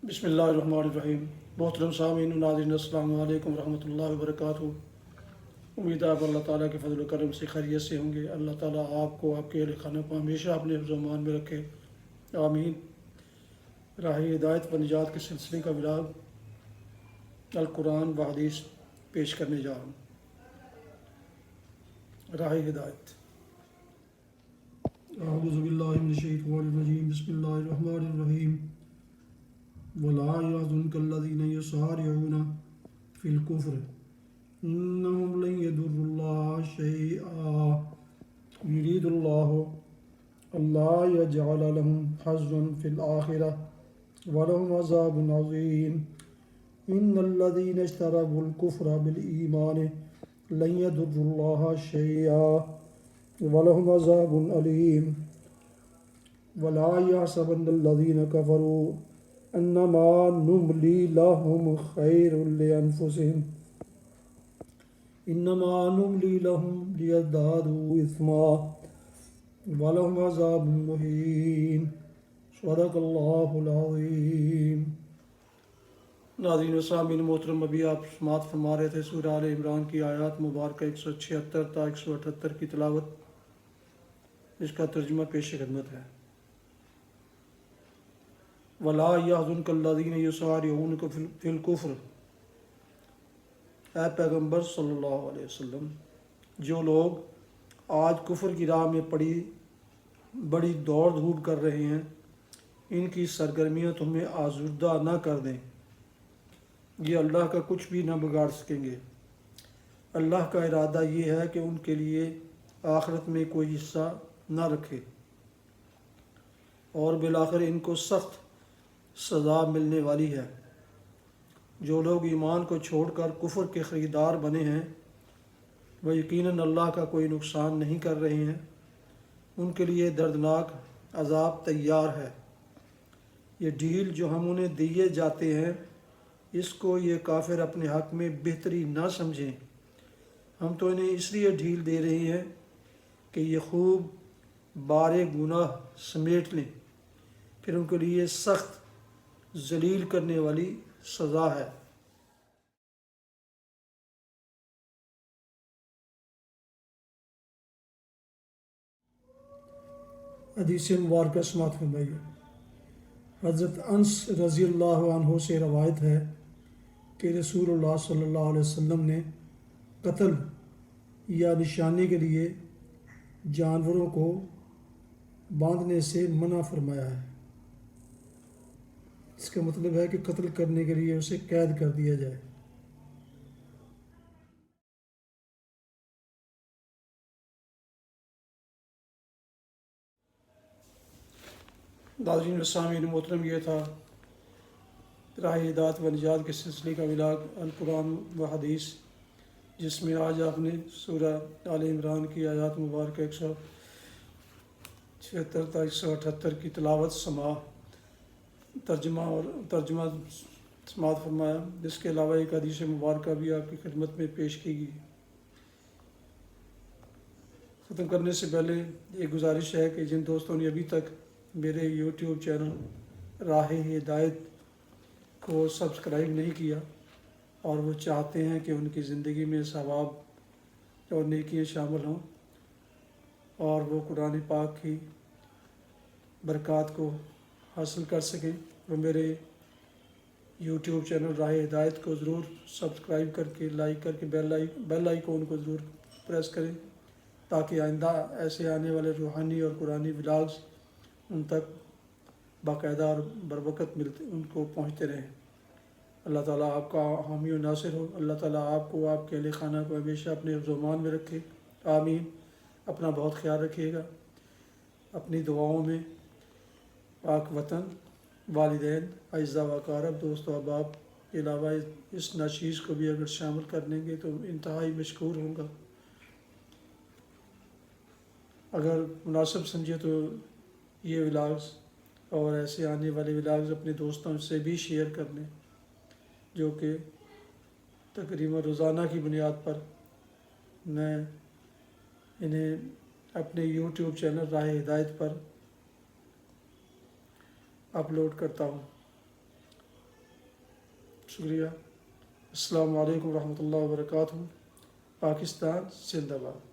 بسم اللہ الرحمن الرحیم۔ محترم سامعین و ناظرین، السلام علیکم ورحمۃ اللہ وبرکاتہ۔ امید ہے آپ اللہ تعالیٰ کے فضل و کرم سے خیریت سے ہوں گے۔ اللہ تعالیٰ آپ کو، آپ کے اہل خانہ کو ہمیشہ اپنے حفظ و امان میں رکھے، آمین۔ راہ ہدایت و نجات کے سلسلے کا ولاگ القرآن و حدیث پیش کرنے جا رہا ہوں۔ راہ ہدایت۔ اعوذ باللہ من الشیطان الرجیم، بسم اللہ الرحمن الرحیم۔ وَلَا يَحْزُنكَ الَّذِينَ يُسَارِعُونَ فِي الْكُفْرِ إِنَّهُمْ لَن يَضُرُّوا اللَّهَ شَيْئًا يُرِيدُ اللَّهُ أَلَّا يَجْعَلَ لَهُمْ حَظًّا فِي الْآخِرَةِ وَلَهُمْ عَذَابٌ عَظِيمٌ إِنَّ الَّذِينَ اشْتَرَوُا الْكُفْرَ بِالْإِيمَانِ لَن يَضُرُّوا اللَّهَ شَيْئًا وَلَهُمْ عَذَابٌ أَلِيمٌ وَلَا يَحْسَبَنَّ الَّذِينَ كَفَرُوا أَنَّمَا نُمْلِي لَهُمْ خَيْرٌ لِأَنفُسِهِمْ إِنَّمَا نُمْلِي لَهُمْ لِيَزْدَادُوا إِثْمًا وَلَهُمْ عَذَابٌ مُهِينٌ۔ صدق اللہ العظیم۔ ناظرین و سامعین محترم، ابھی آپ سماعت فرما رہے تھے سورہ آل عمران کی آیات مبارکہ 176 تا 178 کی تلاوت۔ اس کا ترجمہ پیش خدمت ہے۔ وَلَا يَحْزُنكَ الَّذِينَ يُسَارِعُونَ فِي الْكُفْرِ، اے پیغمبر صلی اللہ علیہ وسلم، جو لوگ آج کفر کی راہ میں بڑی دوڑ دھوپ کر رہے ہیں، ان کی سرگرمیاں تمہیں آزردہ نہ کر دیں۔ یہ اللہ کا کچھ بھی نہ بگاڑ سکیں گے۔ اللہ کا ارادہ یہ ہے کہ ان کے لیے آخرت میں کوئی حصہ نہ رکھے، اور بالآخر ان کو سخت سزا ملنے والی ہے۔ جو لوگ ایمان کو چھوڑ کر کفر کے خریدار بنے ہیں، وہ یقیناً اللہ کا کوئی نقصان نہیں کر رہے ہیں۔ ان کے لیے دردناک عذاب تیار ہے۔ یہ ڈھیل جو ہم انہیں دیے جاتے ہیں، اس کو یہ کافر اپنے حق میں بہتری نہ سمجھیں۔ ہم تو انہیں اس لیے ڈھیل دے رہے ہیں کہ یہ خوب بار گناہ سمیٹ لیں، پھر ان کے لیے سخت ذلیل کرنے والی سزا ہے۔ حدیث مبارکہ سماعت فرمائیے۔ حضرت انس رضی اللہ عنہ سے روایت ہے کہ رسول اللہ صلی اللہ علیہ وسلم نے قتل یا نشانی کے لیے جانوروں کو باندھنے سے منع فرمایا ہے۔ اس کا مطلب ہے کہ قتل کرنے کے لیے اسے قید کر دیا جائے۔ ناظرین و سامعین محترم، یہ تھا راہ ہدایت و نجات کے سلسلے کا ولاگ القرآن و حدیث، جس میں آج آپ نے سورہ آل عمران کی آیات مبارکہ 176 تا 178 کی تلاوت ترجمہ سماعت فرمایا۔ اس کے علاوہ ایک حدیث مبارکہ بھی آپ کی خدمت میں پیش کی گئی۔ ختم کرنے سے پہلے ایک گزارش ہے کہ جن دوستوں نے ابھی تک میرے یوٹیوب چینل راہ ہدایت کو سبسکرائب نہیں کیا، اور وہ چاہتے ہیں کہ ان کی زندگی میں ثواب اور نیکیاں شامل ہوں، اور وہ قرآن پاک کی برکات کو حاصل کر سکیں، وہ میرے یوٹیوب چینل راہ ہدایت کو ضرور سبسکرائب کر کے، لائک کر کے، بیل آئیکن کو ضرور پریس کریں، تاکہ آئندہ ایسے آنے والے روحانی اور قرآنی ولاگز ان تک باقاعدہ اور بروقت ان کو پہنچتے رہیں۔ اللہ تعالیٰ آپ کا حامی و ناصر ہو۔ اللہ تعالیٰ آپ کو، آپ کے اہل خانہ کو ہمیشہ اپنے حفظ و امان میں رکھے، آمین۔ اپنا بہت خیال رکھیے گا۔ اپنی دعاؤں میں پاک وطن، والدین، اعزاء و اقارب، دوست و احباب کے علاوہ اس ناچیز کو بھی اگر شامل کر لیں گے تو انتہائی مشکور ہوں گا۔ اگر مناسب سمجھے تو یہ ولاگز اور ایسے آنے والے ولاگز اپنے دوستوں سے بھی شیئر کر لیں، جو کہ تقریباً روزانہ کی بنیاد پر میں انہیں اپنے یوٹیوب چینل راہ ہدایت پر اپلوڈ کرتا ہوں۔ شکریہ۔ السلام علیکم ورحمۃ اللہ وبرکاتہ۔ پاکستان زندہ باد۔